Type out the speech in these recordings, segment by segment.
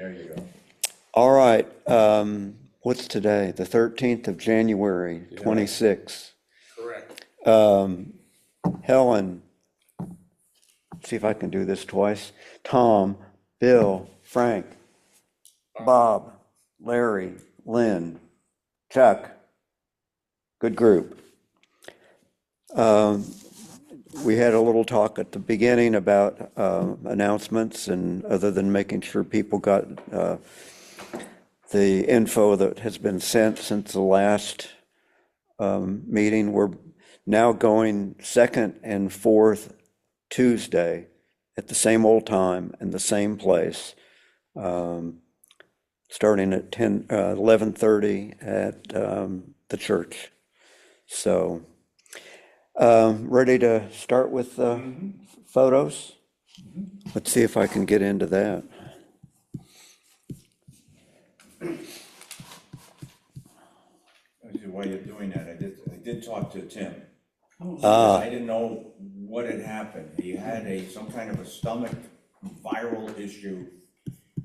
There you go. All right, what's today? The 13th of January, 26. Correct. Helen, see if I can do this twice. Tom, Bill, Frank, Bob, Larry, Lynn, Chuck. Good group. We had a little talk at the beginning about announcements, and other than making sure people got the info that has been sent since the last meeting, we're now going second and fourth Tuesday at the same old time and the same place, starting at 11:30 at the church. So, ready to start with the photos? Let's see if I can get into that. While you're doing that, I did talk to Tim. Ah. I didn't know what had happened. He had some kind of a stomach viral issue,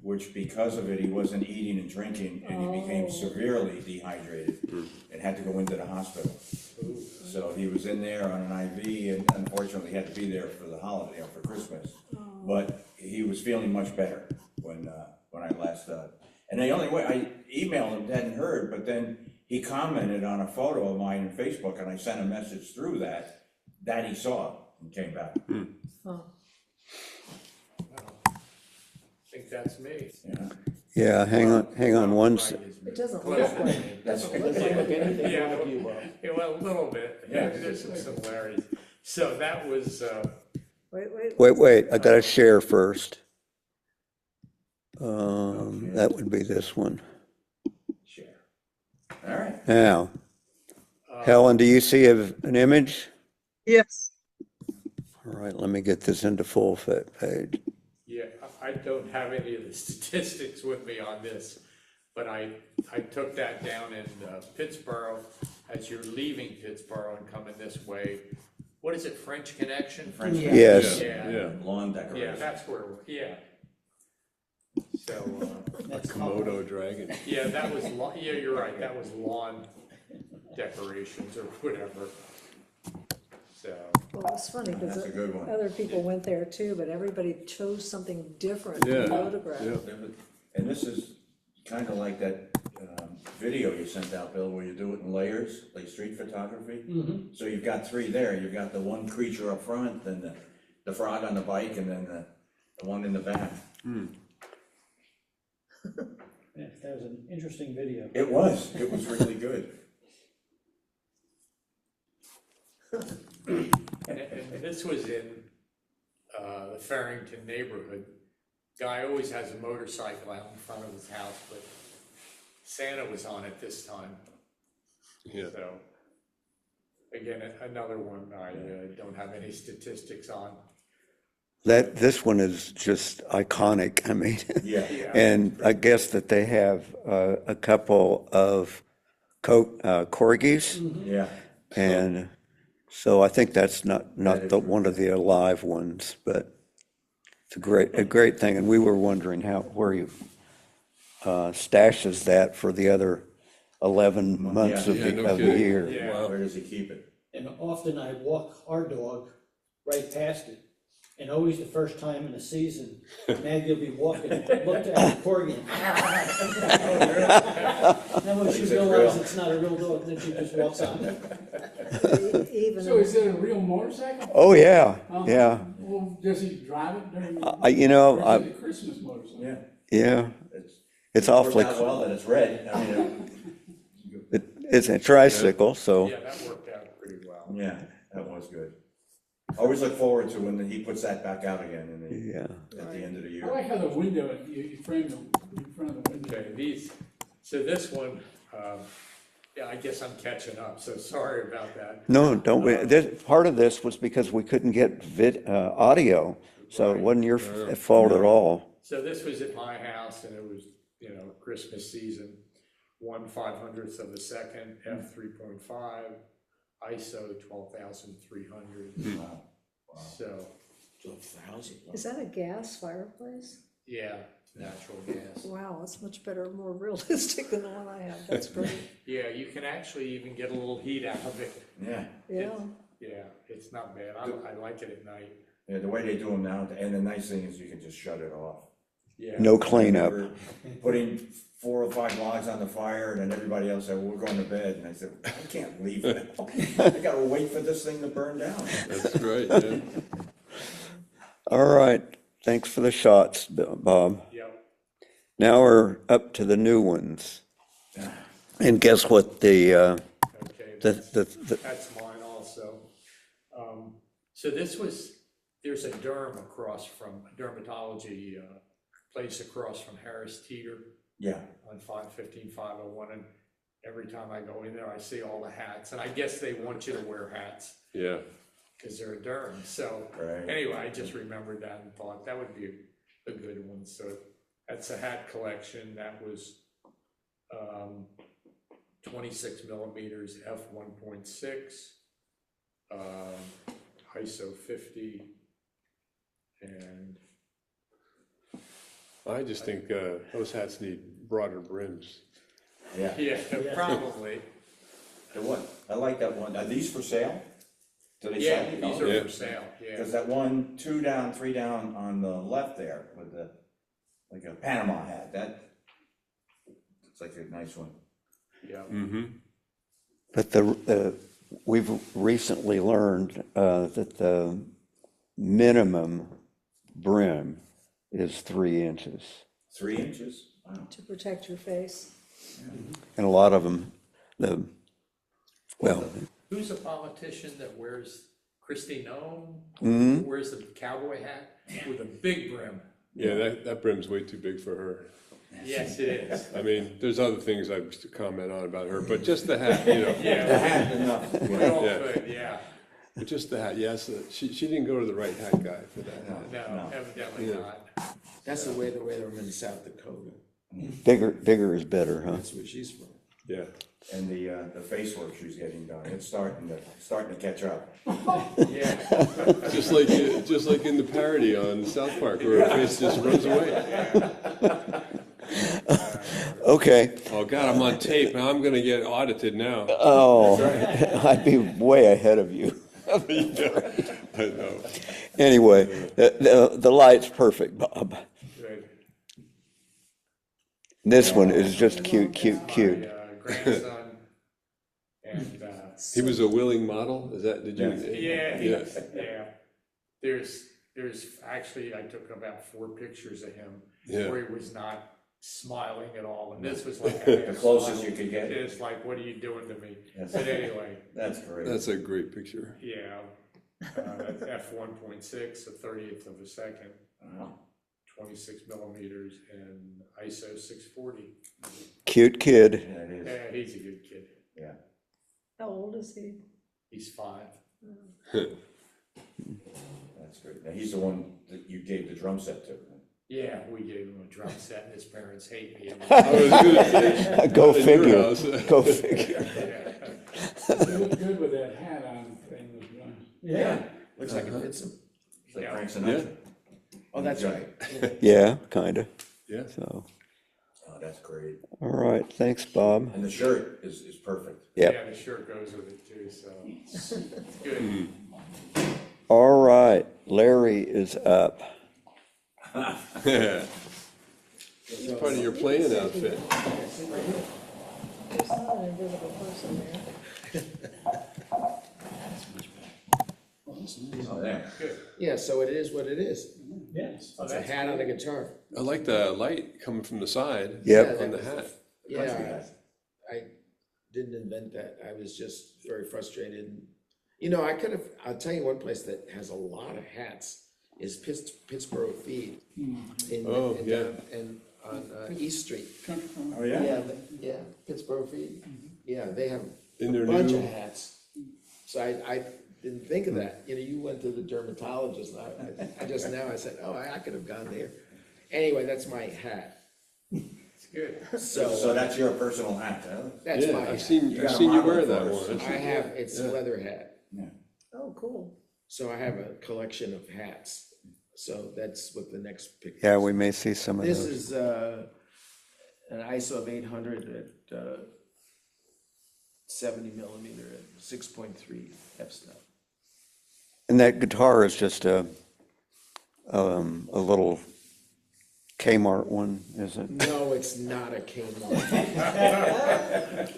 which because of it, he wasn't eating and drinking, and he became severely dehydrated and had to go into the hospital. So he was in there on an IV, and unfortunately he had to be there for the holiday, or for Christmas. But he was feeling much better when I last, and the only way, I emailed him, hadn't heard, but then he commented on a photo of mine on Facebook, and I sent a message through that he saw and came back. I think that's me. Yeah. Yeah, hang on one second. It doesn't look like it. Doesn't look like anything Yeah, like you, Bob. yeah, well, a little bit. Yeah. There's some similarities. So that was, Wait, I gotta share first. That would be this one. Share. All right. Now, Helen, do you see an image? Yes. All right, let me get this into full fit page. yeah, I don't have any of the statistics with me on this, but I took that down in Pittsburgh as you're leaving Pittsburgh and coming this way. What is it, French Connection? French. Yes. Yeah. Lawn decoration. Yeah, that's where, yeah. So, That's Komodo dragon. yeah, that was, yeah, you're right, that was lawn decorations or whatever. So, Well, it's funny because That's a good one. other people went there too, but everybody chose something different in the photograph. And this is kind of like that video you sent out, Bill, where you do it in layers, like street photography. So you've got three there. You've got the one creature up front, then the frog on the bike, and then the one in the back. Yeah, that was an interesting video. It was really good. and this was in the Farrington neighborhood. Guy always has a motorcycle out in front of his house, but Santa was on it this time. Yeah. So, again, another one I don't have any statistics on. This one is just iconic. I mean, Yeah. and I guess that they have a couple of corgis, Yeah. and so I think that's not one of the alive ones, but it's a great thing. And we were wondering where you stashes that for the other 11 months Yeah. of Yeah, no the kidding. year. Yeah. Where does he keep it? And often I walk our dog right past it, and always the first time in the season, Maggie will be walking, looked at the corgi. Then when she realizes it's not a real dog, then she just walks on. Even So is it a real motorcycle? Oh, yeah, yeah. Well, does he drive it during the? Or Is it a Christmas motorcycle? Yeah. yeah, it's Works awfully, out well that it's red. I mean, it's a tricycle, so. Yeah, that worked out pretty well. yeah, that was good. Always look forward to when he puts that back out again Yeah. at the end of the I year. like how the window, you frame them in front of the window. Okay, so this one, yeah, I guess I'm catching up, so sorry about that. No, don't, part of this was because we couldn't get audio, so it wasn't your fault at all. So this was at my house, and it was, Christmas season, 1/500th of a second, f3.5, ISO 12,300. Wow. So, is that a gas fireplace? Yeah, natural gas. Wow, that's much better, more realistic than the one I have, that's great, Yeah, you can actually even get a little heat out of it. Yeah, yeah. Yeah, it's not bad. I like it at night. yeah, the way they do them now, and the nice thing is you can just shut it off. Yeah. No cleanup. I remember putting 4 or 5 logs on the fire, and then everybody else said, well, we're going to bed, and I said, I can't leave now. I gotta wait for this thing to burn down. That's right, yeah. All right, thanks for the shots, Bob. Yep. Now we're up to the new ones. And guess what the, Okay, the, that's mine also. So there's a dermatology place across from Harris Teeter Yeah, on 501, and every time I go in there, I see all the hats, and I guess they want you to wear hats Yeah. because they're a derm. So right. anyway, I just remembered that and thought that would be a good one. So that's a hat collection. That was 26 millimeters f1.6, ISO 50, and I just think those hats need broader brims. Yeah. yeah, probably. The one, I like that one. Are these for sale? Do they Yeah, sell? these are for sale, yeah. Because that one, 2 down, 3 down on the left there with the, like a Panama hat, that, it's like a nice one. Yeah, but we've recently learned that the minimum brim is 3 inches. 3 inches? Wow. To protect your face. And a lot of them, well, who's a politician that wears Christy Nome? Mhm. Wears the cowboy hat with a big brim? Yeah, that brim's way too big for her. Yes, it is. I mean, there's other things I used to comment on about her, but just the hat, you know. The Yeah, hat enough. we all Yeah. could, yeah. But just the hat, yes, she didn't go to the right hat guy for that hat. No, No. evidently Yeah. not. That's the way they wear them in South Dakota. bigger is better, huh? That's where she's from. Yeah. And the face work she's getting done, it's starting to catch up. Yeah, Just like in the parody on South Park where her face just runs away. Okay, Oh, God, I'm on tape. Now I'm gonna get audited now. oh, I'd be way ahead of you. I know. Anyway, the light's perfect, Bob. good. This one is just cute. My grandson, and, He was a willing model, is that, did you? yeah, Yes. yeah. There's actually, I took about 4 pictures of him Yeah. where he was not smiling at all, and this was like The closest you could get. It's like, what are you doing to me? Yes. But anyway, That's great. That's a great picture. yeah, f1.6, a 30th of a second, Wow. 26 millimeters, and ISO 640. Cute kid. Yeah, it is. Yeah, he's a good kid. Yeah. How old is he? He's 5. That's great. Now, he's the one that you gave the drum set to. Yeah, we gave him a drum set, and his parents hate me. I was gonna say, Go in your figure, house. go figure. Yeah. You look good with that hat on, and those drums. Yeah. Looks like it fits him. It's like Yeah. Frank Sinatra. Oh, that's right. Yeah, kinda, Yeah. so, Oh, that's great. all right, thanks, Bob. And the shirt is perfect. Yep. Yeah, the shirt goes with it too, so it's good. All right, Larry is up. Yeah. It's part of your playing outfit. There's not an invisible person there. Oh, there. Good. Yeah, so it is what it is. Yes. Oh, It's a that's hat on a guitar. I like the light coming from the side. Yep. On the hat. Yeah, I didn't invent that. I was just very frustrated. You know, I could have, I'll tell you one place that has a lot of hats is Pittsburgh Feed. Oh, yeah. And on East Street. Country Club. Oh, yeah? Yeah, Pittsburgh Feed. Yeah, they have In their a bunch new- of hats. So I didn't think of that. You know, you went to the dermatologist. I just now I said, oh, I could have gone there. Anyway, that's my hat. It's good. So that's your personal hat, huh? That's Yeah, my I've hat. seen You got a you model wear for that us. one. I have, it's a leather hat. Yeah. Oh, cool. So I have a collection of hats. So that's what the next picture. Yeah, we may see some of This those. is an ISO of 800 at 70 millimeter at 6.3 f-stop. And that guitar is just a little Kmart one, is it? No, it's not a Kmart.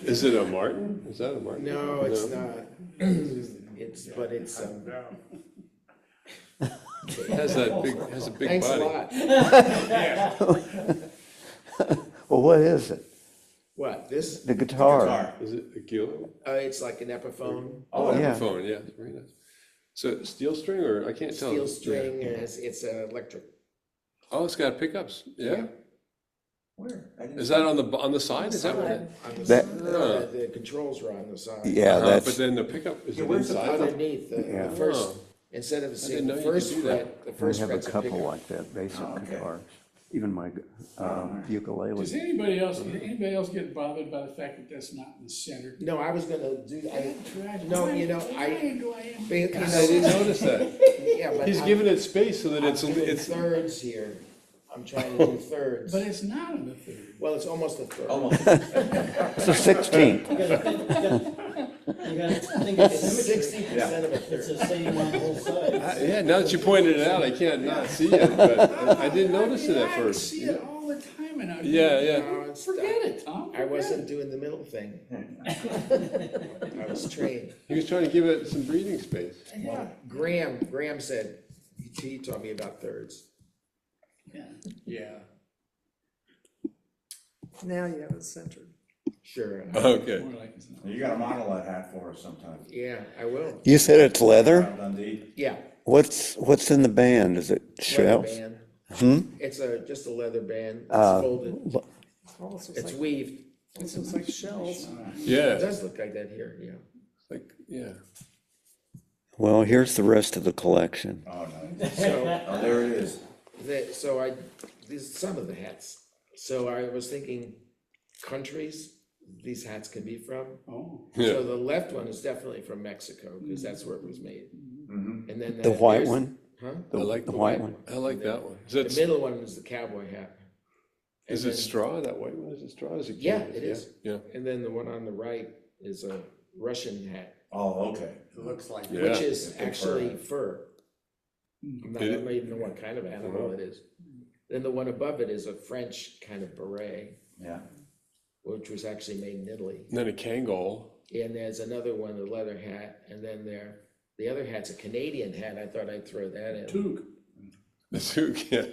Is it a Martin? Is that a Martin? No, it's not. It's, but it's, It has a big thanks a body. lot. Well, what is it? What, this? The guitar? Guitar. Is it a Gila? It's like an Epiphone, Oh, yeah. Epiphone, yeah, very nice. So steel string or, I can't tell. steel string, and it's electric. Oh, it's got pickups, yeah. Where? I didn't Is that on the side? Is that what it? On the That- side. No, the controls are on the side. Yeah, But that's, then the pickup, is it Where's the inside? underneath, Yeah. the first, Oh. instead of didn't seeing know the you could first do that. fret, the I first have a fret's a couple pickup. like that, basic Oh, okay. guitars. Even my ukulele. Does anybody else get bothered by the fact that that's not in the center? No, I was gonna do, Tragic. no, you know, Why do I am? I didn't notice that. Yeah, but He's I'm- giving it space so that I'm it's, doing it's, thirds here. I'm trying to do thirds. But it's not in the third. Well, it's almost a third. Almost. It's a 16th. You gotta think of It's symmetry. 60% of a It's third. the same on both sides. yeah, now that you pointed it out, I can't not see it, but I didn't notice it at I first. see it all the time and I. Yeah, yeah. No, it's- Forget it, Tom. I wasn't doing the middle thing. I was trained. He was trying to give it some breathing space. Yeah, Graham said, he taught me about thirds. yeah. Yeah. Now you have it centered. Sure, Okay. More like it's not. You gotta model that hat for us sometime. yeah, I will. You said it's leather? Dundee. Yeah. What's in the band? Is it Leather shells? band. Hmm? It's just a leather band. It's Uh, folded. Almost looks It's like, weaved. almost looks like shells. It Yeah, does look like that here, yeah. like, yeah. Well, here's the rest of the collection. Oh, nice. So, Oh, there it is. these, some of the hats. So I was thinking countries these hats can be from. Oh, Yeah. So the left one is definitely from Mexico, because that's where it was made. Mhm. And then The white there's- one? Huh? I like The the white one? I like that one. The Is middle one is the cowboy hat. And it then- straw, that white one? Is it straw? Is it Yeah, canvas? it is. Yeah, And then the one on the right is a Russian hat, Oh, okay. It looks like. Yeah. which is It's a fur actually hat. fur. I don't even know what kind of animal it is. Then the one above it is a French kind of beret, Yeah. which was actually made in Italy. And then a Kangol. And there's another one, a leather hat, and then the other hat's a Canadian hat. I thought I'd throw that in. toque. The suit, yeah.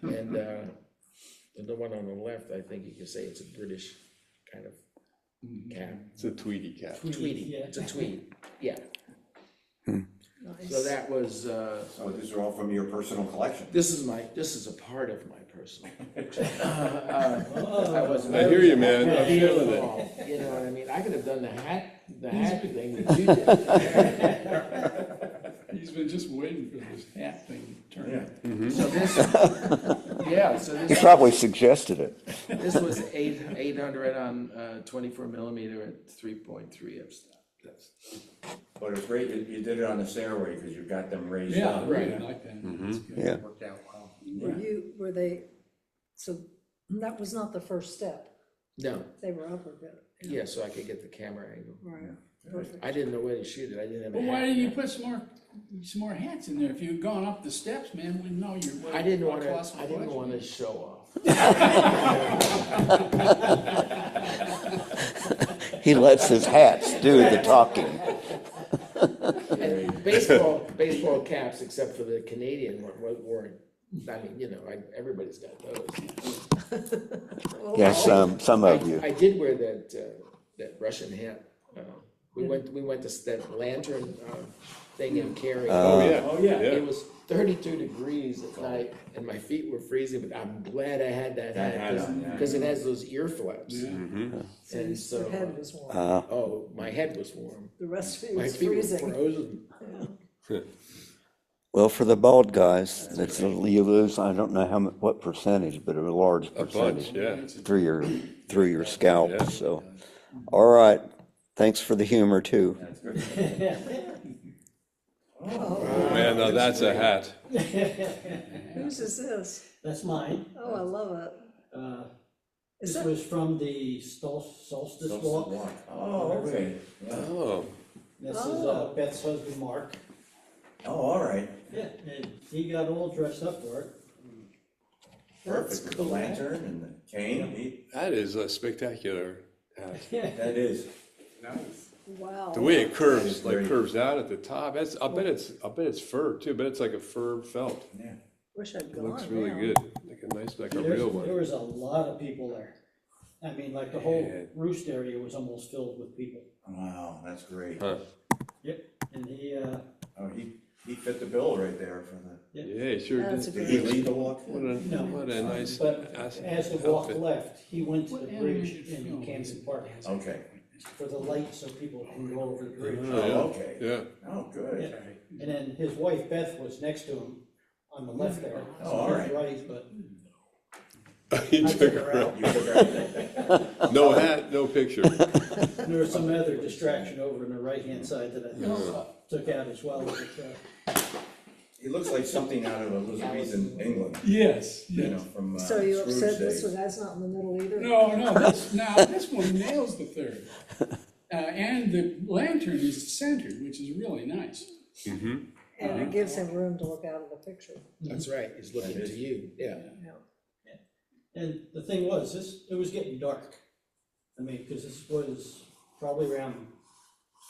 And the one on the left, I think you could say it's a British kind of cap. It's a Tweety cap. Tweedy, Yeah. it's a tweed, yeah. Nice. So that was, So these are all from your personal collection. this is a part of my personal. I wasn't- I hear you, man. I'm Be feeling it. involved, you know what I mean? I could have done the hat thing that you did. He's been just waiting for this hat thing to turn. Yeah. So this, yeah, so He this, probably suggested it. this was 800 on 24 millimeter at 3.3 f-stop. But it's great that you did it on the stairway, because you got them raised Yeah, up. I really like that. That's good. Yeah. Worked out well. Were they, so that was not the first step. No, They were up a bit. yeah, so I could get the camera angle. Right, perfect. I didn't know where to shoot it, I didn't have a Well, hat. why didn't you put some more hats in there? If you'd gone up the steps, man, we'd know you're. I didn't want across to, the I didn't collection. want to show off. He lets his hats do the talking. And baseball caps, except for the Canadian one, weren't, I mean, you know, everybody's got those. Yes, some of you. I did wear that Russian hat. We went to that lantern thing in Cary. Oh, yeah. Oh, yeah. It was 32 degrees at night, and my feet were freezing, but I'm glad I had that That hat hat, on, yeah. because it has those ear flaps. Yeah. So And so, your head was warm. oh, my head was warm. The rest of it My was feet were freezing. frozen. Well, for the bald guys, that's, you lose, I don't know what percentage, but a large A bunch, percentage yeah. through your scalp, Yeah. so. All right, thanks for the humor too. That's good. Oh, man, now that's a hat. Whose is this? That's mine. Oh, I love it. Is This that, was from the solstice walk. Oh, okay. Yeah. Oh, This is Oh. Beth's husband, Mark. Oh, all right. Yeah, and he got all dressed up for it. Perfect. With the lantern and the cane. that is a spectacular hat. That is. Nice. wow. The way it curves, That like is great. curves out at the top, I'll bet it's fur too, but it's like a fur felt. Yeah. Wish I'd It gone looks really now. good, like a nice, like a real There one. was a lot of people there. I mean, like the whole Yeah. roost area was almost filled with people. Wow, that's great. Huh. Yep, and Oh, he fit the bill right there for the, Yeah, he sure That's did. did he lead the walk? What a, No. what a nice but as the walk outfit. left, he went to the What bridge animated in film Camden Park Okay. for the light so people can go over the bridge. Oh, okay. Yeah, Oh, good. Yeah. And then his wife Beth was next to him on the left there. Oh, all right. Right, but he I took took her her out. out. You took our, No hat, no picture. There was some other distraction over on the right-hand side that I took out as well. But, he looks like something out of Elizabethan England, Yes, you know, yes. from So you Scrooge upset this days. one, that's not in the middle either? No, this one nails the third. And the lantern is centered, which is really nice. And it gives him room to look out of the picture. That's right, he's looking to you, yeah. Yeah. and the thing was, it was getting dark. I mean, because this was probably around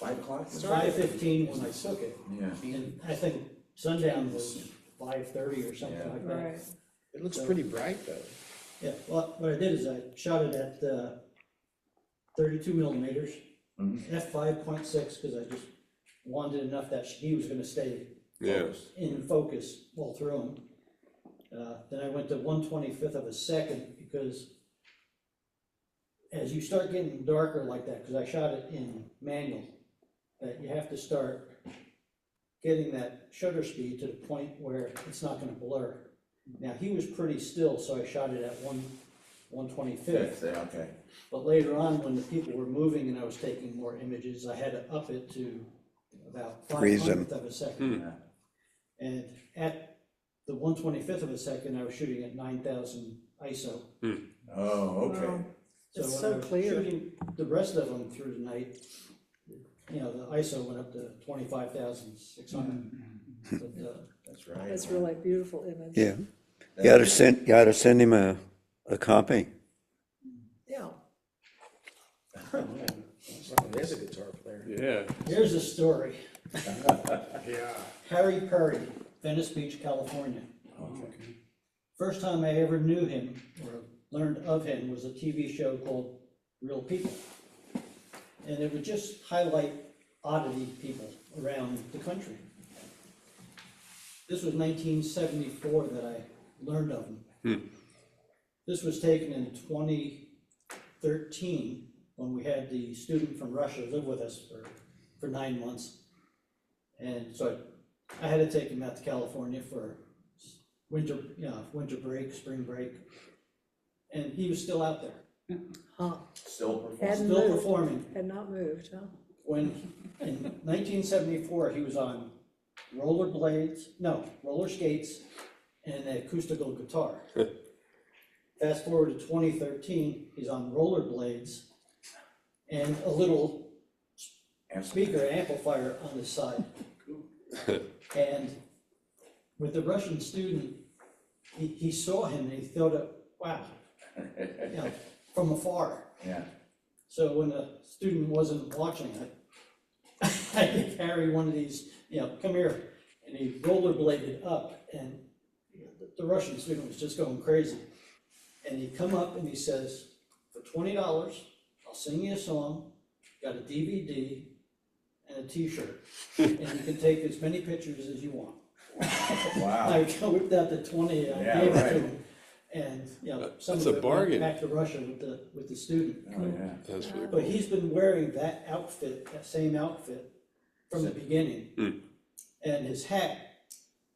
5 o'clock? 5:15 when I took it. Yeah. And I think sundown was 5:30 or something Yeah. like that. Right. It looks pretty bright though. Yeah, well, what I did is I shot it at 32 millimeters, f5.6, because I just wanted enough that he was gonna stay Yeah. in focus all through them. Then I went to 1/25 of a second, because as you start getting darker like that, because I shot it in manual, that you have to start getting that shutter speed to the point where it's not gonna blur. Now, he was pretty still, so I shot it at 1/25. Okay. But later on, when the people were moving and I was taking more images, I had to up it to about Freeze 'em. 5/100th of a second. Yeah. And at the 1/25 of a second, I was shooting at 9,000 ISO. Oh, okay. Wow. So It's when so I was clear. shooting the rest of them through the night, you know, the ISO went up to 25,600. But, That's right. That's really beautiful image. Yeah. You gotta send him a copy. Yeah. There's a guitar player. Yeah. here's a story. Yeah. Harry Perry, Venice Beach, California. Okay. First time I ever knew him or learned of him was a TV show called Real People. And it would just highlight oddity people around the country. This was 1974 that I learned of him. This was taken in 2013 when we had the student from Russia live with us for 9 months. And so I had to take him out to California for winter break, spring break. And he was still out there, Huh. Still performing. Hadn't still moved. performing. Had not moved, huh? When, in 1974, he was on roller skates and an acoustical guitar. Fast forward to 2013, he's on rollerblades and a little speaker amplifier on the side. And with the Russian student, he saw him and he thought, wow, you know, from afar. Yeah. So when the student wasn't watching, I had to carry one of these, you know, come here, and he rollerbladed up, and the Russian student was just going crazy. And he come up and he says, for $20, I'll sing you a song, got a DVD and a T-shirt, and you can take as many pictures as you want. Wow. I whipped out the 20, and I Yeah, gave it to right. him, and, you know, some That's of a it went bargain. back to Russia with the student. Oh, yeah. That's really But cool. he's been wearing that outfit, that same outfit, from the beginning. And his hat,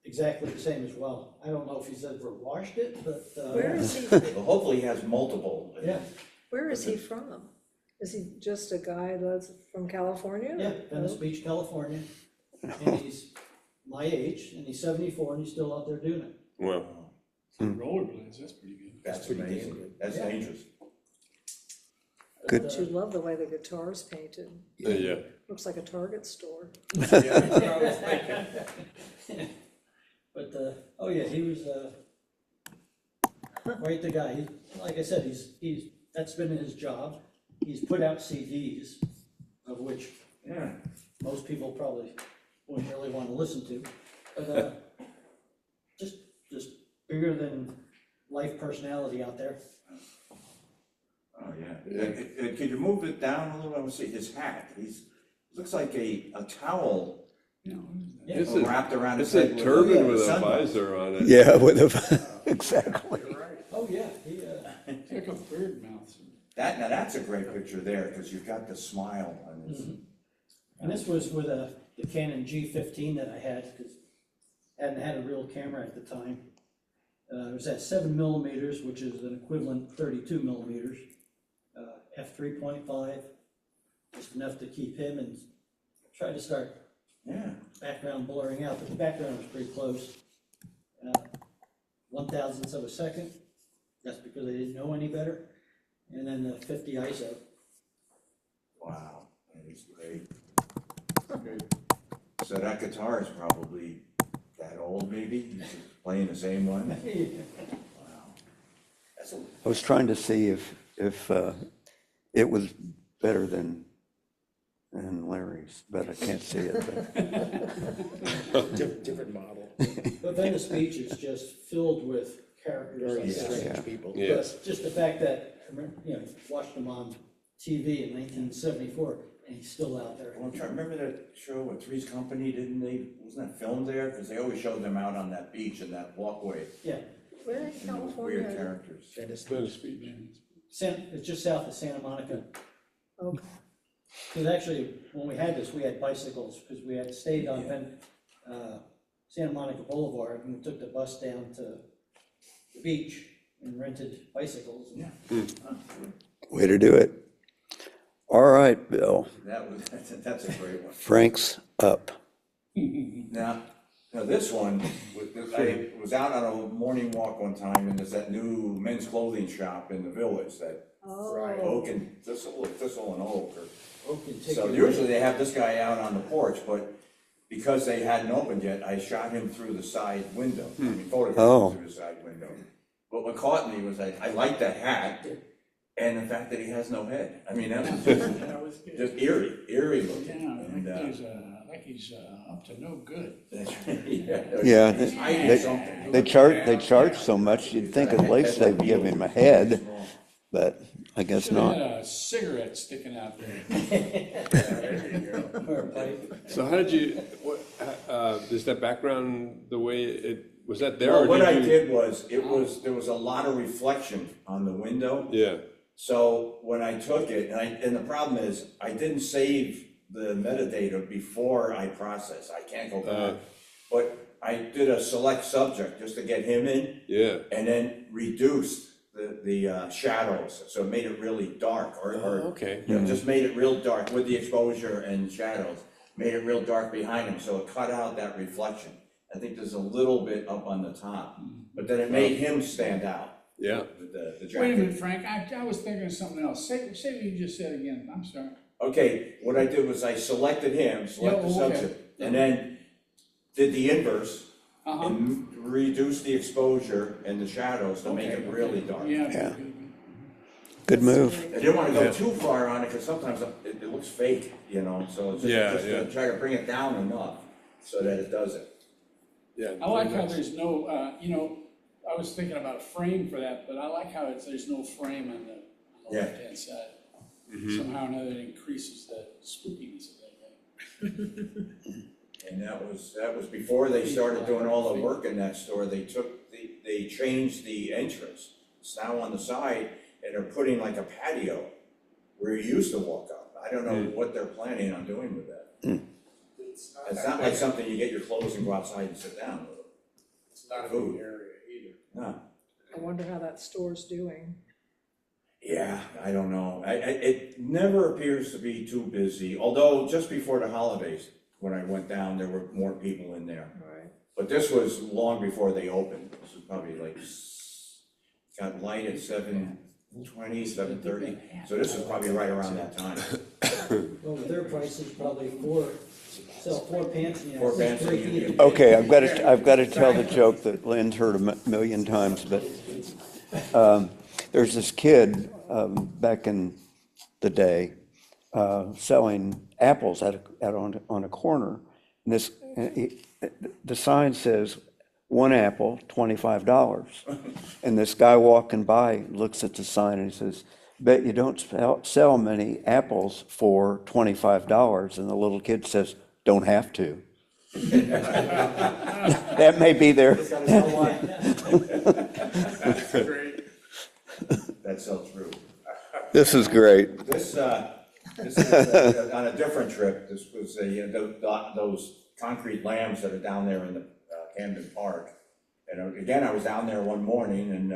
exactly the same as well. I don't know if he's ever washed it, but, Where is he, Well, hopefully he has multiple. yeah, where is he from? Is he just a guy that's from California? yeah, Venice Beach, California. And he's my age, and he's 74, and he's still out there doing it. Wow. Rollerblades, that's pretty good. That's pretty damn amazing. good. That's Yeah. dangerous. Good. Don't you love the way the guitar's painted? Yeah. Looks like a Target store. Yeah, that's what I was thinking. But, oh yeah, he was, quite the guy. Like I said, that's been his job. He's put out CDs, of which Yeah. most people probably wouldn't really want to listen to. But, just bigger than life personality out there. Oh, yeah. Could you move it down a little? I want to see his hat. Looks like a towel Yeah. It's a- wrapped around his It's head. a with turban with a sunburn. visor on it. Yeah, with a, exactly. You're right. Oh, yeah, It's like a bird mouth. Now that's a great picture there, because you've got the smile on his. and this was with the Canon G15 that I had, because I hadn't had a real camera at the time. It was at 7 millimeters, which is an equivalent 32 millimeters. F3.5, just enough to keep him, and try to start Yeah. background blurring out, but the background was pretty close. 1/1000th of a second, that's because I didn't know any better. And then the 50 ISO. Wow, that is great. Good. So that guitar is probably that old, maybe? He's just playing the same one? Wow. That's a, I was trying to see if it was better than Larry's, but I can't see it. But Different model. But then the speech is just filled with characters. Very like that. strange people. Yes. But just the fact that, watched him on TV in 1974, and he's still out there. well, I'm trying, remember that show with Three's Company, wasn't that filmed there? Because they always showed them out on that beach and that walkway. Yeah, Where in And those California? weird characters. Better speech. it's just south of Santa Monica. Okay. Because actually, when we had this, we had bicycles, because we had stayed on Santa Monica Boulevard, and we took the bus down to the beach and rented bicycles. Yeah. way to do it. All right, Bill. That's a great one. Frank's up. Now this one, I was out on a morning walk one time, and there's that new men's clothing shop in the village, that Oh, Oak and Thistle and Oak. Okay, So usually they have this guy out on the porch, but because they hadn't opened yet, I shot him through the side window. I mean, photographed Oh. him through the side window. But what caught me was I liked that hat and the fact that he has no head. I mean, that was That was good. just eerie looking. Yeah, And, like he's up to no good. Yeah, He's hiding they- something. They charge so much, you'd think at least they'd give him a head, but I guess Should have not. had a cigarette sticking out there. Or a pipe. So how did you, is that background the way it, was that there? Well, or what I you? did was, there was a lot of reflection on the window. Yeah, So when I took it, and the problem is, I didn't save the metadata before I processed, I can't go back. But I did a select subject just to get him in, yeah. and then reduced the shadows, so it made it really dark, or Okay. you know, just made it real dark with the exposure and shadows, made it real dark behind him, so it cut out that reflection. I think there's a little bit up on the top, but then it made him stand out. Yeah. With the Wait a jacket. minute, Frank, I was thinking of something else. Say what you just said again, I'm sorry. Okay, what I did was I selected him, select the Yeah, okay. subject, and then did the inverse, Uh-huh. and reduced the exposure and the shadows to make it really dark. Yeah. Yeah. Good move. I didn't wanna go too far on it, cause sometimes it looks fake, you know, so it's Yeah, just yeah. to try to bring it down enough so that it doesn't. Yeah. I like how there's no, I was thinking about a frame for that, but I like how there's no frame on the Yeah. left-hand side. Somehow or another it increases the spookiness of that guy. And that was before they started doing all the work in that store. They changed the entrance. It's now on the side, and they're putting like a patio where you used to walk up. I don't know what they're planning on doing with that. It's not like something you get your clothes and go outside and sit down with. It's not a big area either. No. I wonder how that store's doing. Yeah, I don't know. It never appears to be too busy, although just before the holidays, when I went down, there were more people in there. Right. But this was long before they opened. This was probably like, got light at 7:20, 7:30. So this was probably right around that time. Well, with their prices, probably sell four pants in the Four United pants States. in the break even. Okay, I've got to tell the joke that Lynn's heard a million times, but there's this kid back in the day selling apples on a corner. And the sign says, one apple, $25. And this guy walking by looks at the sign and he says, bet you don't sell many apples for $25. And the little kid says, don't have to. That may be there. That's great. That's so true. This is great. This is on a different trip. This was those concrete lambs that are down there in the Camden Park. And again, I was down there one morning, and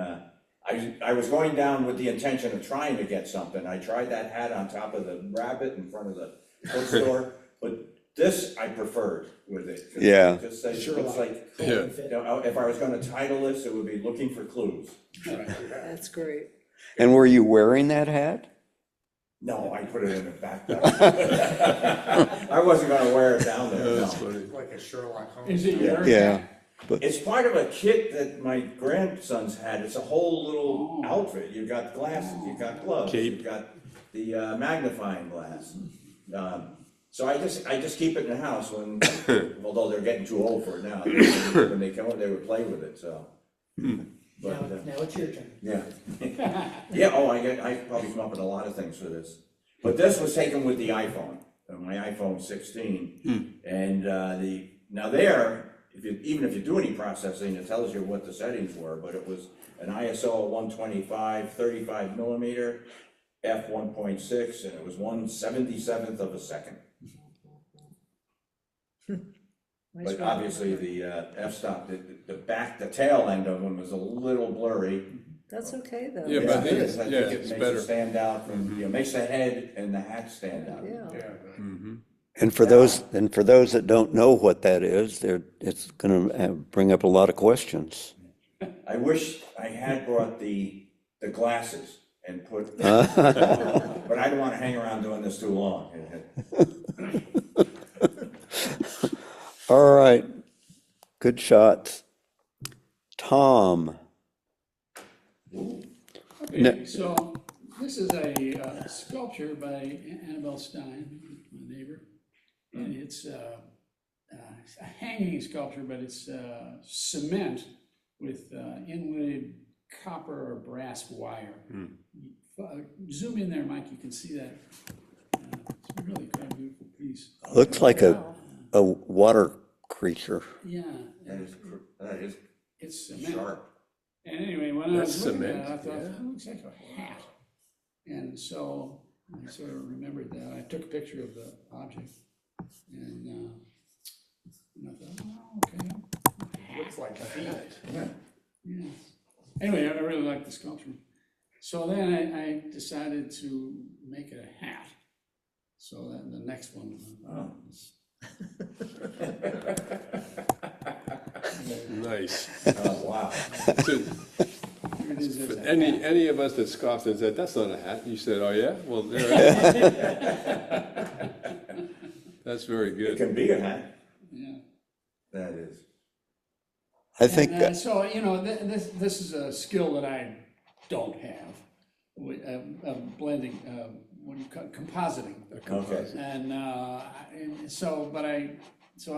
I was going down with the intention of trying to get something. I tried that hat on top of the rabbit in front of the bookstore, but this I preferred with it. Yeah. Just say, it looks like, Yeah. you know, if I was gonna title this, it would be Looking for Clues. That's great. And were you wearing that hat? No, I put it in the backpack. I wasn't gonna wear it down there, That's no. funny. Like a Sherlock Holmes. Is it your? Yeah. It's part of a kit that my grandsons had. It's a whole little outfit. You've got glasses, you've got gloves, Cape. you've got the magnifying glass. So I just keep it in the house when, although they're getting too old for it now. When they come over, they would play with it, so. But, Now it's your turn. yeah. Yeah, oh, I probably come up with a lot of things for this. But this was taken with the iPhone, my iPhone 16. And now there, even if you do any processing, it tells you what the settings were, but it was an ISO 125, 35 millimeter, f1.6, and it was 1/77th of a second. Nice But one. obviously the f-stop, the tail end of them is a little blurry. That's okay, though. Yeah, but I think it it's- is. I yeah, think it it's makes better. it stand out from, you know, makes the head and the hat stand out. Yeah. Yeah. And for those that don't know what that is, it's going to bring up a lot of questions. I wish I had brought the glasses and put, but I don't want to hang around doing this too long. All right, good shots. Tom, Okay, so this is a sculpture by Annabelle Stein, my neighbor. And it's a hanging sculpture, but it's cement with inlaid copper or brass wire. Zoom in there, Mike, you can see that. It's really quite a beautiful piece. looks like a water creature. Yeah, That is it's cement. sharp. And anyway, when I was That's looking at it, cement, I thought, yeah. that looks like a hat. And so I sort of remembered that. I took a picture of the object. And I thought, oh, okay. Looks like feet. Yeah. Anyway, I really like the sculpture. So then I decided to make it a hat. So then the next one. is- Nice. Oh, wow. So, Here it is as a any of us that scoffed and said, that's not a hat, you said, oh yeah? Well, there. That's very It good. can be a hat. Yeah. That is. I think, And, so, you know, this is a skill that I don't have, blending, what do you call it, compositing. Okay. And so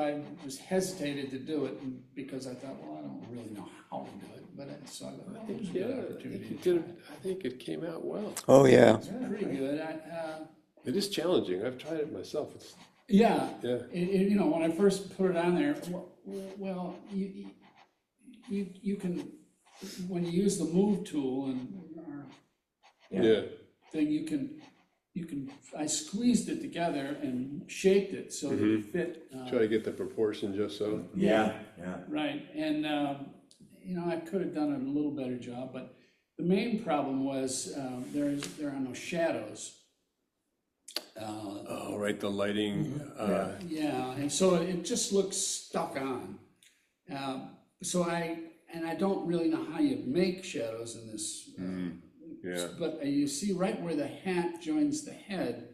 I was hesitated to do it because I thought, well, I don't really know how to do it, but so I thought, it was a Yeah, good I opportunity. think it did- I think it came out well. oh, yeah. It's pretty good. It is challenging. I've tried it myself. It's, Yeah. Yeah. You know, when I first put it on there, well, you can, when you use the move tool and our yeah. thing, you can, I squeezed it together and shaped it so that it fit. Try to get the proportion just so. Yeah, yeah. Right, and, you know, I could have done a little better job, but the main problem was, there are no shadows. Oh, right, the lighting, Yeah, and so it just looks stuck on. So I don't really know how you make shadows in this. yeah. But you see right where the hat joins the head,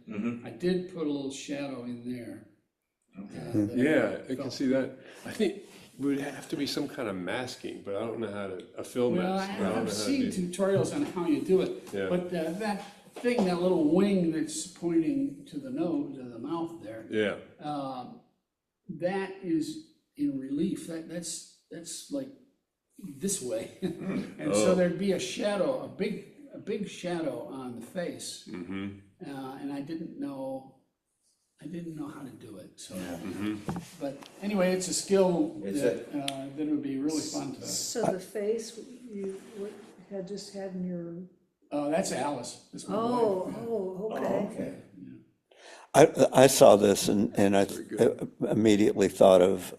I did put a little shadow in there. that Yeah, I can felt- see that. I think it would have to be some kind of masking, but I don't know how to, a film Well, mask. I don't know how I've to seen do- tutorials on how you do it, Yeah. but that thing, that little wing that's pointing to the nose, to the mouth there, Yeah, that is in relief, that's like this way. And so there'd be a shadow, a big shadow on the face. And I didn't know how to do it, so. But anyway, it's a skill It's that would be really fun to. So the face you just had in your, Oh, that's Alice. That's my wife. oh, okay. I saw this and I immediately thought of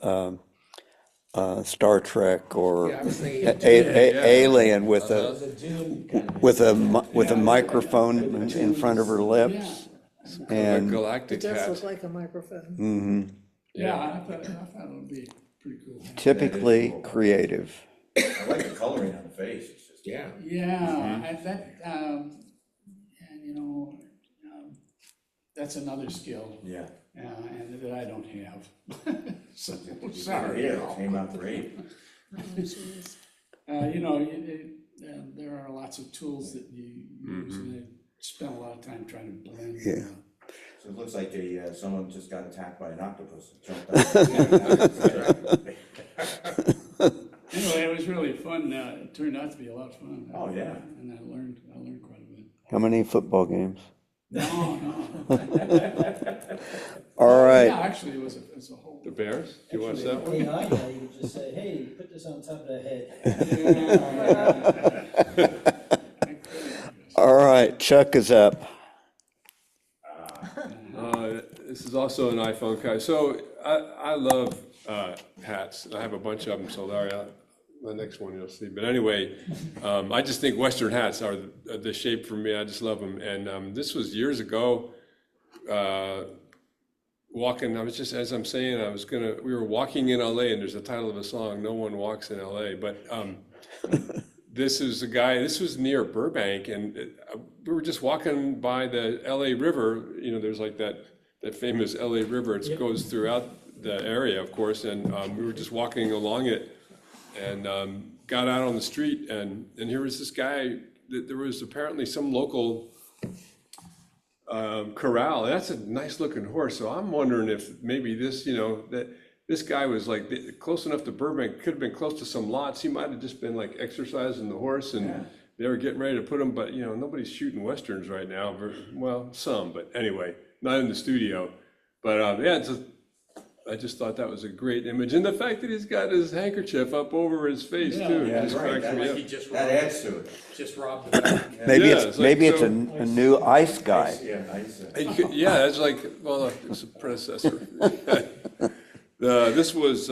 Star Trek or Yeah, I was thinking. Alien with The Dune kind of. with a microphone in front of her lips. a And It galactic does hat. look like a microphone. Yeah, I thought it would be pretty cool. typically creative. I like the coloring on the face, it's just. Yeah. Yeah, and that's another skill, Yeah. and that I don't have. So, sorry. Yeah, it came out great. There are lots of tools that you use, and I spend a lot of time trying to blend. Yeah. So it looks like someone just got attacked by an octopus and jumped out. Anyway, it was really fun, it turned out to be a lot of fun. Oh, yeah. And I learned quite a bit. How many football games? No. All right. Yeah, actually, it was a whole. The Bears, do you watch that one? AI, you could just say, hey, put this on top of the head. All right, Chuck is up. This is also an iPhone guy. So I love hats. I have a bunch of them. So Larry, the next one you'll see. But anyway, I just think Western hats are the shape for me. I just love them. And this was years ago. Walking, I was just, as I'm saying, we were walking in LA, and there's a title of a song, No One Walks in LA. But this is a guy, this was near Burbank, and we were just walking by the LA River. There's like that famous LA River. It goes throughout the area, of course, and we were just walking along it and got out on the street, and here was this guy. There was apparently some local corral. That's a nice looking horse. So I'm wondering if maybe that this guy was like close enough to Burbank, could have been close to some lots. He might have just been like exercising the horse, and they were getting ready to put him. But nobody's shooting Westerns right now. Well, some, but anyway, not in the studio. But I just thought that was a great image, and the fact that he's got his handkerchief up over his face too. Yeah, just right. cracks me That up. He just That robbed, adds to it. just robbed the bank. Maybe Yeah, it's it's like maybe it's so- a new ice guy. Yeah, nice. Yeah, it's like, well, it's a predecessor. This was,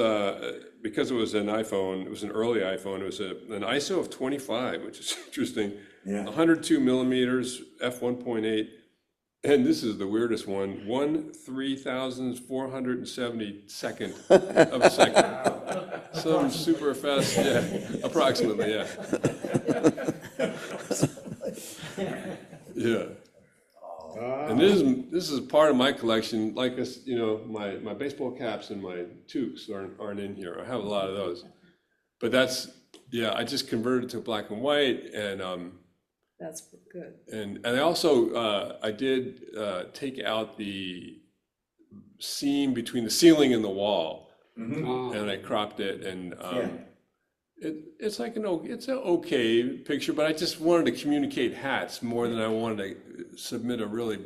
because it was an iPhone, it was an early iPhone, it was an ISO of 25, which is interesting. Yeah. 102 millimeters, f1.8, and this is the weirdest one, 1/3,472nd of a second. Some super fast, yeah, approximately, yeah. Yeah. And this is part of my collection, like this, my baseball caps and my toques aren't in here. I have a lot of those. But I just converted to black and white, and That's good. and I also I did take out the seam between the ceiling and the wall, and I cropped it, and it's like it's an okay picture, but I just wanted to communicate hats more than I wanted to submit a really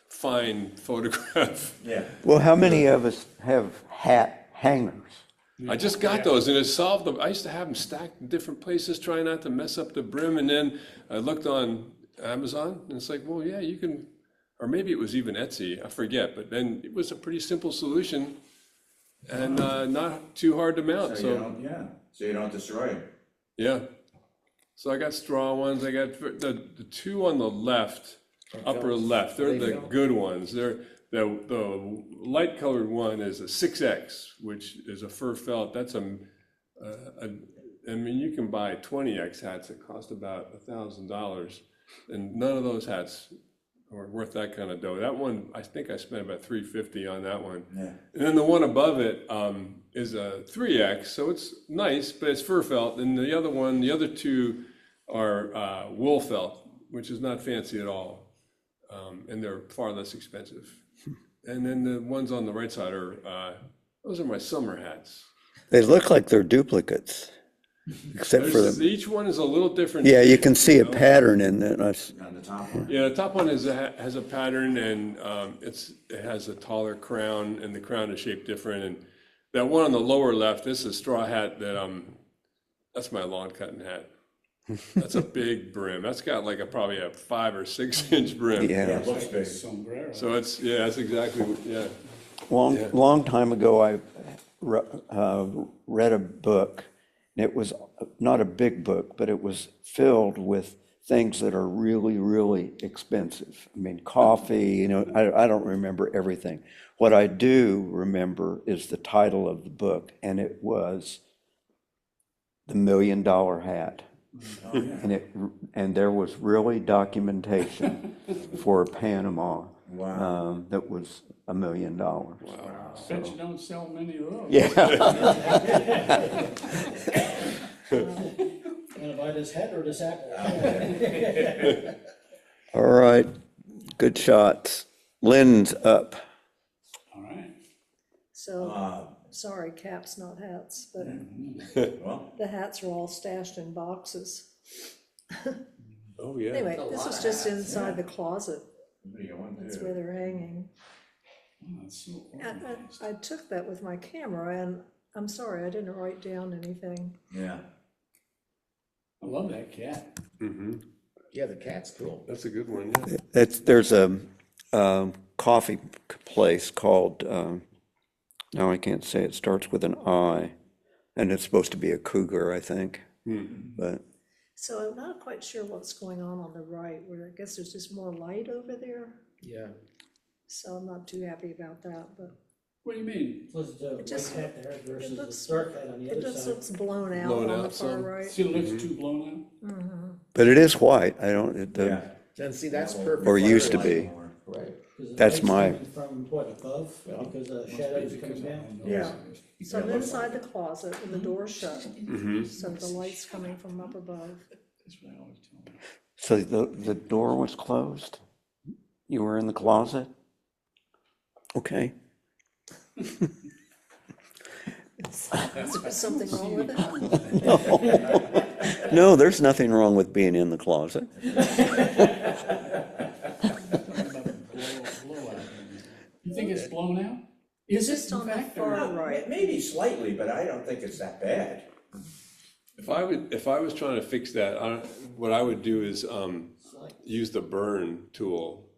fine photograph. Yeah. Well, how many of us have hat hangers? I just got those, and it solved them. I used to have them stacked in different places, trying not to mess up the brim, and then I looked on Amazon, and it's like, well, yeah, you can, or maybe it was even Etsy, I forget, but then it was a pretty simple solution, and not too hard to mount, So you don't destroy them. yeah. So I got straw ones. I got the two on the left upper left, they're the good ones. The light colored one is a 6X, which is a fur felt. That's I mean, you can buy 20X hats that cost about $1,000, and none of those hats are worth that kind of dough. That one, I think I spent about $350 on that one. Yeah. And then the one above it is a 3X, so it's nice, but it's fur felt. And the other two are wool felt, which is not fancy at all, and they're far less expensive. And then the ones on the right side those are my summer hats. They look like they're duplicates, except for them. Each one is a little different. Yeah, you can see a know? pattern in it. On the top one. Yeah, the top one has a pattern, and it has a taller crown, and the crown is shaped different. And that one on the lower left, this is a straw hat that's my lawn cutting hat. That's a big brim. That's got like probably a 5 or 6 inch brim. Yeah, Yeah. it looks big. Sombrero. So that's exactly, yeah. Long time ago, I read a book, and it was not a big book, but it was filled with things that are really, really expensive. I mean, coffee, I don't remember everything. What I do remember is the title of the book, and it was The $1 Million Hat. Oh, yeah. And there was really documentation for Panama. Wow. That was $1 million. Bet you don't sell many of those. Yeah. Wanna buy this hat or this apple? All right, good shots. Lynn's up. All right. So, sorry, caps, not hats, but Well, the hats are all stashed in boxes. Oh, yeah. Anyway, this is just inside the closet. what do you want to That's do? where they're hanging. Oh, that's so And organized. I took that with my camera, and I'm sorry, I didn't write down anything. Yeah. I love that cat. Yeah, the cat's cool. That's a good one, yeah. There's a coffee place called, now I can't say, it starts with an I, and it's supposed to be a cougar, I think. But So I'm not quite sure what's going on the right, where I guess there's just more light over there. Yeah. So I'm not too happy about that, but What do you mean? Was the white just- hat there versus looks- the dark hat on the it other just side? looks blown out Blown on the out far some. right. See, it looks too blown but it is white. I don't, Yeah. And see, that's perfect. or for used to it. be. Right. 'Cause the That's light's my- coming from what, above, because the shadows coming down? Yeah. So I'm inside the closet with the door shut, so the light's coming from up above. That's what I always tell them. So the door was closed? You were in the closet? Okay. Is something wrong with it? No, there's nothing wrong with being in the closet. Blowout. You think it's blown out? Is it Just on in the fact? far or- right. Maybe slightly, but I don't think it's that bad. If I was trying to fix that, what I would do is use the burn tool,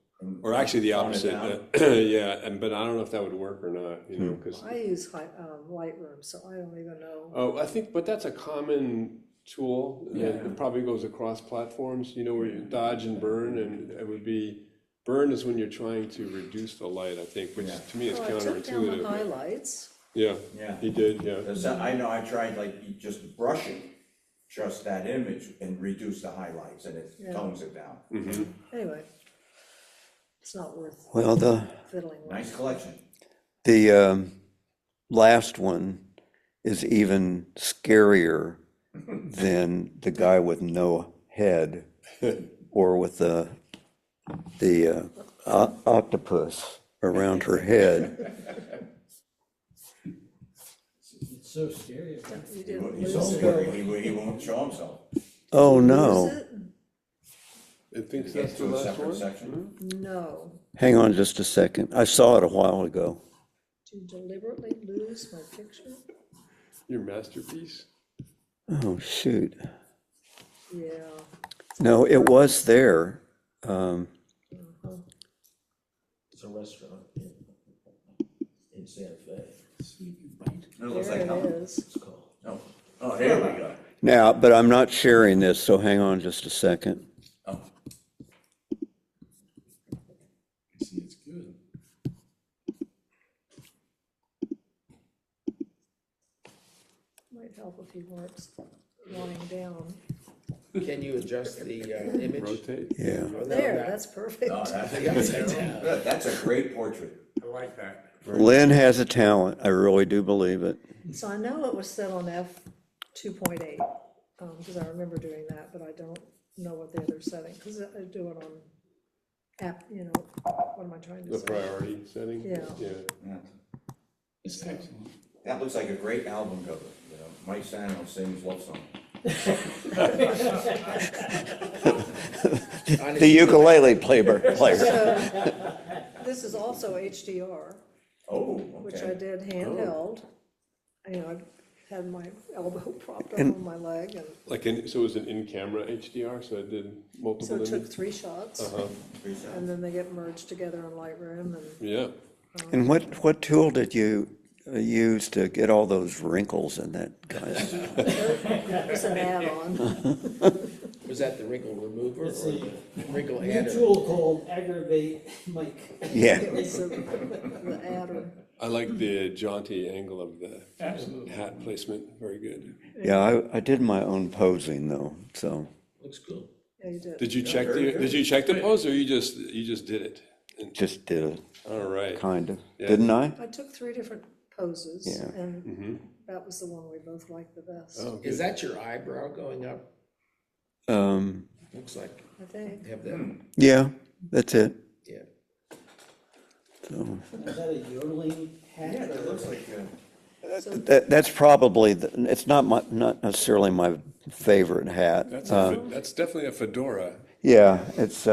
or actually the Tone it opposite. down. Yeah, but I don't know if that would work or not, because, I use Lightroom, so I don't even know. oh, I think, but that's a common tool. And it probably goes across platforms, where you dodge and burn, and it would be, burn is when you're trying to reduce the light, I think, which to me is Well, I took down the counterintuitive. highlights. Yeah, Yeah. he did, yeah. I know I tried like just brushing just that image and reduce the highlights and it Yeah. tones it down. Anyway, it's not worth Well, fiddling with. Nice collection. the last one is even scarier than the guy with no head or with the octopus around her head. It's so scary. You didn't He's lose so it. scary, he won't show himself. Oh, Lose no. it? It thinks Get that's the to a last separate one? section. No. Hang on just a second. I saw it a while ago. To deliberately lose my picture? Your masterpiece? Oh, shoot. Yeah. No, it was there. It's a restaurant in Santa Fe. It looks There like it nothing. is. It's called. Oh, there we go. Now, but I'm not sharing this, so hang on just a second. Oh, you weren't lying down. Can you adjust the image? Rotate. Yeah. Oh, no, There, that- that's perfect. Oh, that's the upside down. good. That's a great portrait. I like that. Lynn has a talent, I really do believe it. So I know it was set on f2.8, because I remember doing that, but I don't know what the other setting, because I do it on app, what am I trying to The say? priority setting? Yeah. Yeah. It's excellent. That looks like a great album cover, Mike Sano sings love song. The ukulele player. So, this is also HDR, Oh, which okay. I did handheld. I had my elbow propped up And- on my leg, and So it was an in-camera HDR, so it did so multiple it took images? 3 shots, Uh-huh, and then they get merged together in Lightroom, and yeah. And what tool did you use to get all those wrinkles in that guy's? it's an add-on. Was that the wrinkle remover or It's the a wrinkle new adder? tool called Aggravate Mike. Yeah, It's the adder. I like the jaunty angle of the Absolutely. hat placement, very good. yeah, I did my own posing though, so. Looks cool. Yeah, you did. Did you check the pose, or you just did it? Just did it, All right. kind of, Yeah. didn't I? I took 3 different poses, Yeah. and that was the one we both liked the best, Oh, Is good. that your eyebrow going up? Looks like I think. they have that, Yeah, that's it, yeah. so. Is that a yodeling hat? Yeah, that looks like, That's probably, it's not necessarily my favorite hat. That's definitely a fedora. Yeah, it's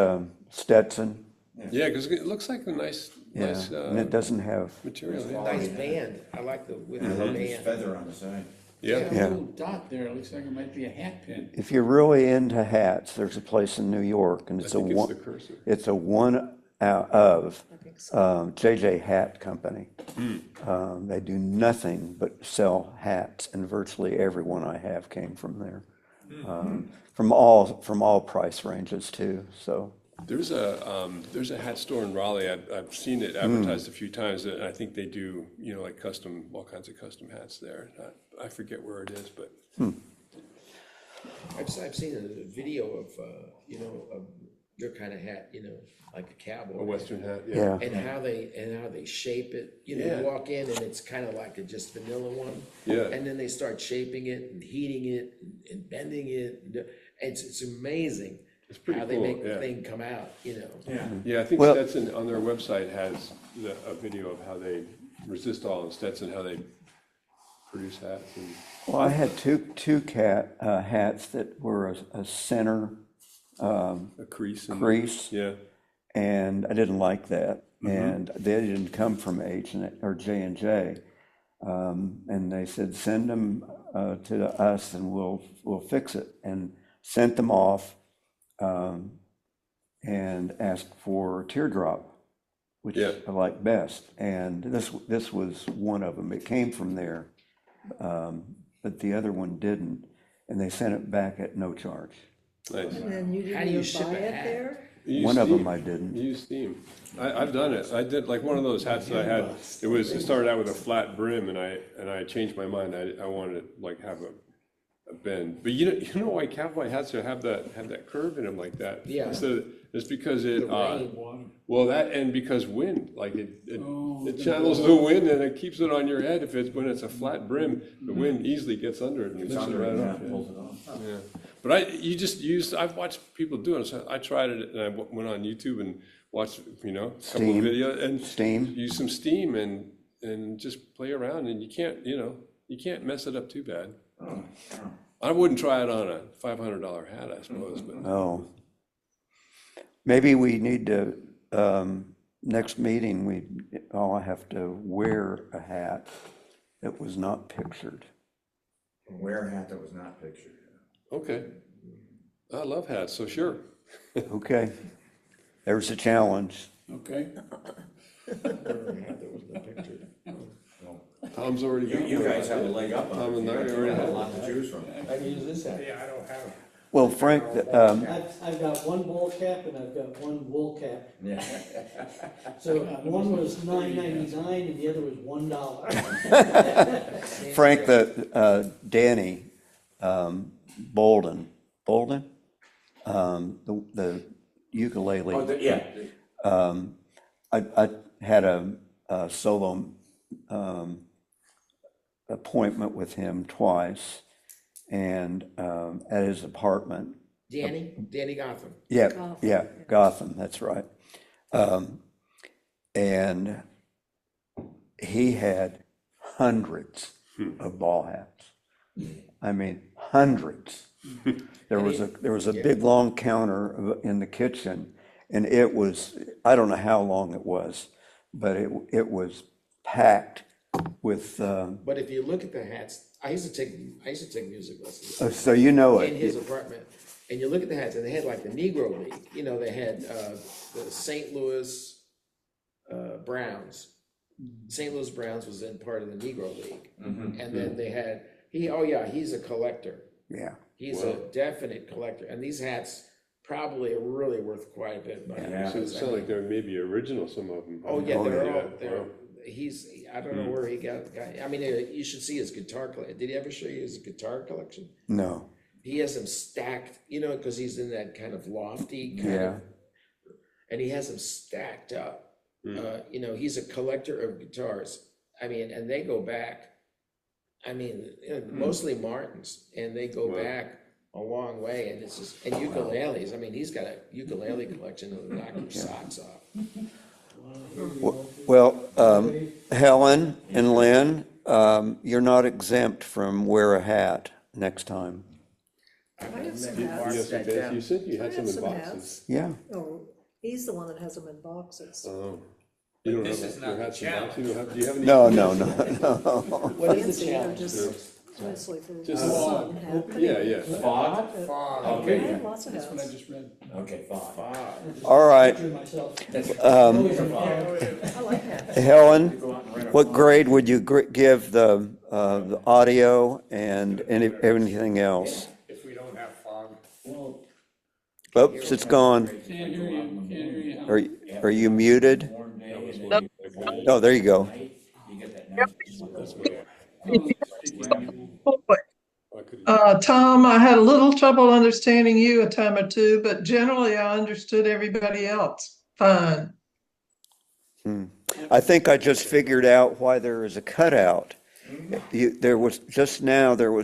Stetson, Yeah, because it looks like a nice yeah, and it doesn't have, material. Yeah. Nice band. I like the width of the there's band. feather on the side. Yeah. A Yeah. little dot there, it looks like it might be a hat pin. if you're really into hats, there's a place in New York, and I it's a think it's the one, cursor. it's a one out of I think so. JJ Hat Company. They do nothing but sell hats, and virtually everyone I have came from there. From all price ranges too, so. There's a hat store in Raleigh. I've seen it advertised a few times, and I think they do, like all kinds of custom hats there. I forget where it is, but I've seen a video of, of your kind of hat, like a cowboy. a Western hat, Yeah, And how they shape it, Yeah. you walk in and it's kind of like a just vanilla one. Yeah. And then they start shaping it and heating it and bending it. It's amazing It's pretty how they cool, make the yeah. thing come out, Yeah. Yeah, I think Well- Stetson on their website has a video of how they resist all and Stetson, how they produce hats. And well, I had two hats that were a center a crease. And, crease, Yeah. and I didn't like that. And they didn't come from J&J. And they said, send them to us and we'll fix it. And sent them off and asked for teardrop, which Yeah. I like best. And this was one of them. It came from there, but the other one didn't. And they sent it back at no charge. Nice. And then you How do you didn't ship even buy a it hat? there? You use One of steam. them I didn't. You use steam. I've done it. I did like one of those hats that I had. It started out with a flat brim, and I changed my mind. I wanted to like have a bend. But you know why cowboy hats have that curve in them like that? Yeah. It's because it rain. Water. well that and because wind like it Oh, it the channels the wind and it keeps it on your head. When it's a flat brim, the wind easily gets under it and lifts it Under right it, off. yeah, pulls it off. Yeah, but I've watched people do it, so I tried it, and I went on YouTube and watched, a couple of Steam. videos, and Steam. use some steam and just play around, and you can't mess it up too bad. I wouldn't try it on a $500 hat, I suppose, but Oh. Maybe we need to, next meeting, we all have to wear a hat that was not pictured. Wear a hat that was not pictured. okay. I love hats, so sure. Okay, there's a challenge. Okay. Tom's already got You one. guys have a leg up on Tom it. and I You already have a have lot to choose from. I can use this hat. Yeah, I don't have. Well, Frank, I've got one ball cap and I've got one wool cap. Yeah. So one was $9.99 and the other was $1. Frank, Danny Bolden, the ukulele. Oh, yeah, I had a solo appointment with him twice, and at his apartment. Danny Gotham. Yeah, Gotham, yeah, Gotham, that's right. And he had hundreds of ball hats. I mean, hundreds. There was a big long counter in the kitchen, and it was, I don't know how long it was, but it was packed with, But if you look at the hats, I used to take music lessons so you know in his it. apartment. And you look at the hats, and they had like the Negro League, they had the St. Louis Browns. St. Louis Browns was in part of the Negro League. And then they had, he's a collector. Yeah. He's a definite collector. And these hats probably are really worth quite a bit of money. Yeah. So it sounds like they're maybe original, some of them. Oh, yeah, Wow. I don't know where he got, I mean, you should see his guitar collection. Did he ever show you his guitar collection? No. He has them stacked, because he's in that kind of lofty kind Yeah. of, and he has them stacked up. He's a collector of guitars. I mean, and they go back, mostly Martins, and they go back a long way, and it's just, and ukuleles. I mean, he's got a ukulele collection that will knock your socks off. Well, Helen and Lynn, you're not exempt from wear a hat next time. I have some You hats. have some bits, you said you I had some have in some boxes. hats. Yeah. Oh, he's the one that has them in boxes. Oh. You don't This have is your not the hats in challenge. boxes? You do you have any? No. What is Fancy, the they're challenge? just mostly for the Just- sun hat. but Yeah, anyway, yeah. fog, Fog. I okay, have lots of That's what I hats. just read. okay, fog. All right, Picture myself. I like hats. Helen, Go out and rent a what fog. grade would you give the audio and anything else? If we don't have fog. Well, Oops, it's gone. Can't hear you, can't hear you. Are you muted? Warm day and then you cold Oh, there you go. night, you get that nice. I could- Tom, I had a little trouble understanding you a time or two, but generally I understood everybody else fine. I think I just figured out why there is a cutout. There was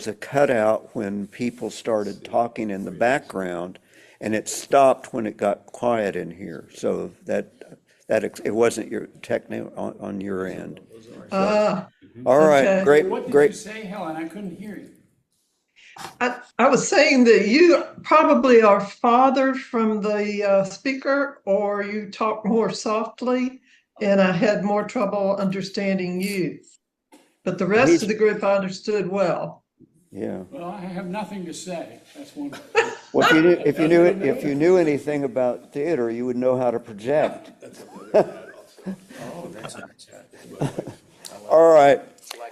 a cutout when people started talking in the background, and it stopped when it got quiet in here. So it wasn't your technical on your end. Ah, All right, Okay. great, What did you great. say, Helen? I couldn't hear you. I was saying that you probably are farther from the speaker, or you talk more softly, and I had more trouble understanding you. But the rest of the group I understood well. Yeah. Well, I have nothing to say. That's one. Well, if you knew anything about theater, you would know how to project. All right.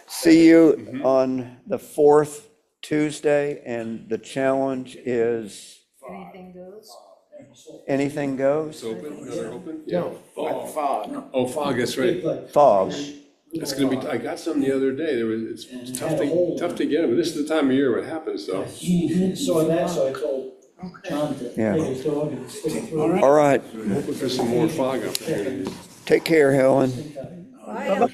See you on the 4th Tuesday, and the challenge is Anything goes. anything goes? It's open, no, they're open? Yeah. No, fog. Oh, fog, that's right. like, Fog. It's gonna be, I got some the other day, it's tough to get them, but this is the time of year when it happens, so. saw that, so I told John to Yeah. take his dog and stick it through. All right. Hoping for some more fog opportunities. Take care, Helen. Bye, Al.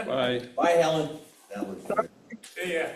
Bye. Bye, Helen. That was good. Yeah.